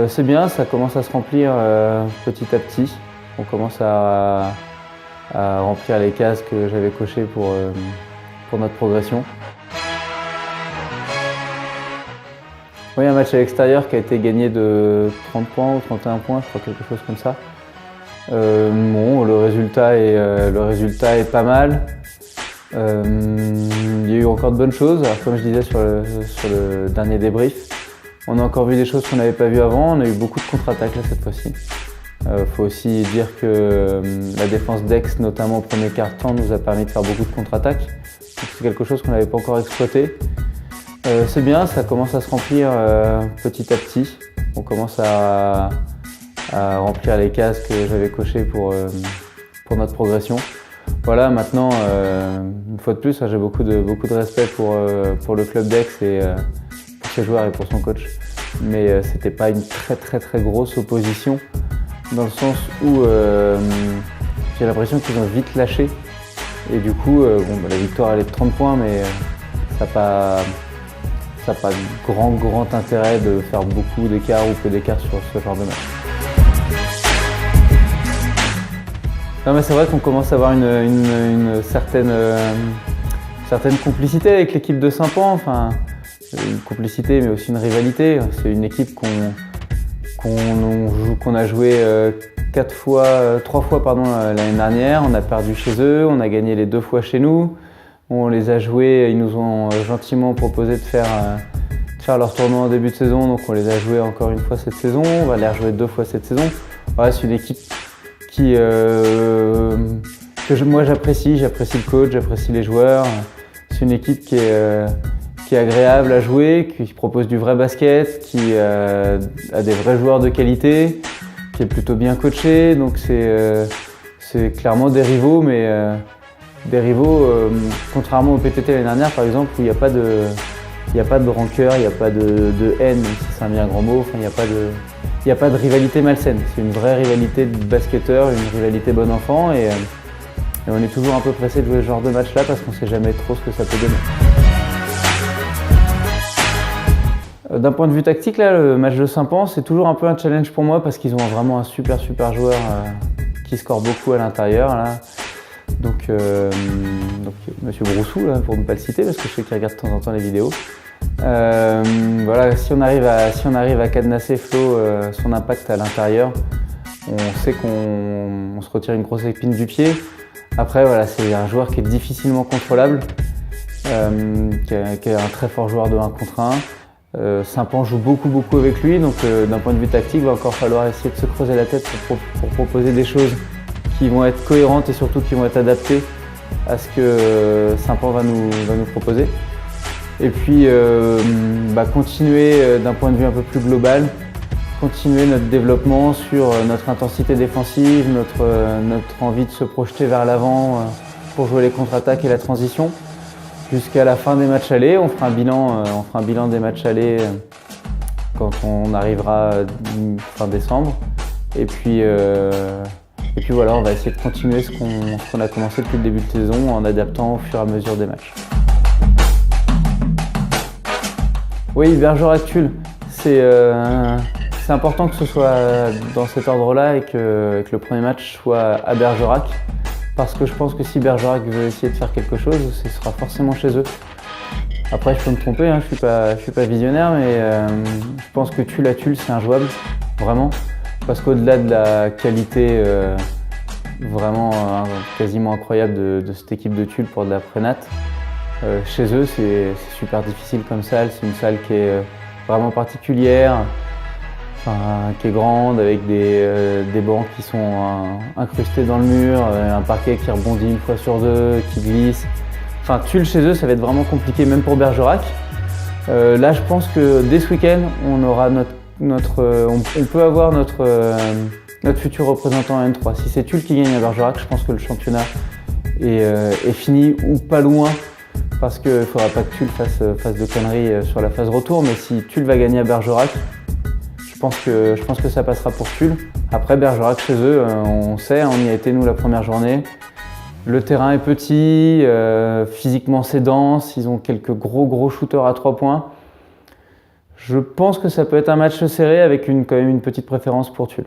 C'est bien, ça commence à se remplir petit à petit. On commence à remplir les cases que j'avais cochées pour notre progression. Oui, un match à l'extérieur qui a été gagné de 30 points ou 31 points, je crois, quelque chose comme ça. Bon, le résultat est pas mal. Il y a eu encore de bonnes choses. Alors, comme je disais sur le dernier débrief, on a encore vu des choses qu'on n'avait pas vues avant. On a eu beaucoup de contre-attaques là cette fois-ci. Faut aussi dire que la défense d'Aix, notamment au premier quart-temps, nous a permis de faire beaucoup de contre-attaques. C'est quelque chose qu'on n'avait pas encore exploité. C'est bien, ça commence à se remplir petit à petit. On commence à remplir les cases que j'avais cochées pour notre progression. Voilà, maintenant, une fois de plus, j'ai beaucoup de respect pour le club d'Aix et pour ses joueurs et pour son coach. Mais c'était pas une très grosse opposition, dans le sens où j'ai l'impression qu'ils ont vite lâché. Et du coup, la victoire elle est de 30 points, mais ça n'a pas de grand intérêt de faire beaucoup d'écart ou peu d'écart sur ce genre de match. Non, mais c'est vrai qu'on commence à avoir une certaine complicité avec l'équipe de Saint-Pan. Enfin, une complicité, mais aussi une rivalité. C'est une équipe qu'on a joué 3 fois l'année dernière. On a perdu chez eux, on a gagné les 2 fois chez nous. On les a joués, ils nous ont gentiment proposé de faire leur tournoi en début de saison, donc on les a joués encore une fois cette saison. On va les rejouer 2 fois cette saison. Voilà, c'est une équipe moi j'apprécie le coach, j'apprécie les joueurs. C'est une équipe qui est agréable à jouer, qui propose du vrai basket, qui a des vrais joueurs de qualité, qui est plutôt bien coaché. Donc c'est clairement des rivaux, mais contrairement au PTT l'année dernière par exemple, où il n'y a pas de rancœur, il n'y a pas de haine, même si c'est un bien grand mot. Enfin, il n'y a pas de rivalité malsaine. C'est une vraie rivalité de basketteurs, une rivalité bon enfant, et on est toujours un peu pressé de jouer ce genre de match là parce qu'on ne sait jamais trop ce que ça peut donner. D'un point de vue tactique, là, le match de Saint-Pan, c'est toujours un peu un challenge pour moi parce qu'ils ont vraiment un super joueur qui score beaucoup à l'intérieur. Donc Monsieur Broussou, là, pour ne pas le citer, parce que je sais qu'il regarde de temps en temps les vidéos. Voilà, si on arrive à cadenasser Flo, son impact à l'intérieur, on sait qu'on se retire une grosse épine du pied. Après, voilà, c'est un joueur qui est difficilement contrôlable, qui est un très fort joueur de 1 contre 1. Saint-Pan joue beaucoup avec lui, donc d'un point de vue tactique, il va encore falloir essayer de se creuser la tête pour proposer des choses qui vont être cohérentes et surtout qui vont être adaptées à ce que Saint-Pan va nous proposer. Et puis continuer d'un point de vue un peu plus global, continuer notre développement sur notre intensité défensive, notre envie de se projeter vers l'avant pour jouer les contre-attaques et la transition. Jusqu'à la fin des matchs allés, on fera un bilan des matchs allés quand on arrivera fin décembre. Et puis voilà, on va essayer de continuer ce qu'on a commencé depuis le début de saison en adaptant au fur et à mesure des matchs. Oui, Bergerac-Tulle, c'est important que ce soit dans cet ordre-là et que le premier match soit à Bergerac. Parce que je pense que si Bergerac veut essayer de faire quelque chose, ce sera forcément chez eux. Après, je peux me tromper, je suis pas visionnaire, mais je pense que Tulle à Tulle, c'est injouable, vraiment. Parce qu'au-delà de la qualité vraiment quasiment incroyable de cette équipe de Tulle pour de la prénat, chez eux, c'est super difficile comme salle. C'est une salle qui est vraiment particulière, qui est grande, avec des bancs qui sont incrustés dans le mur, un parquet qui rebondit une fois sur 2, qui glisse. Enfin, Tulle chez eux, ça va être vraiment compliqué, même pour Bergerac. Là, je pense que dès ce week-end, on aura on peut avoir notre futur représentant en N3. Si c'est Tulle qui gagne à Bergerac, je pense que le championnat est fini ou pas loin, parce qu'il ne faudra pas que Tulle fasse de conneries sur la phase retour. Mais si Tulle va gagner à Bergerac, je pense que ça passera pour Tulle. Après, Bergerac chez eux, on sait, on y a été nous la première journée. Le terrain est petit, physiquement c'est dense, ils ont quelques gros shooters à 3 points. Je pense que ça peut être un match serré avec quand même une petite préférence pour Tulle.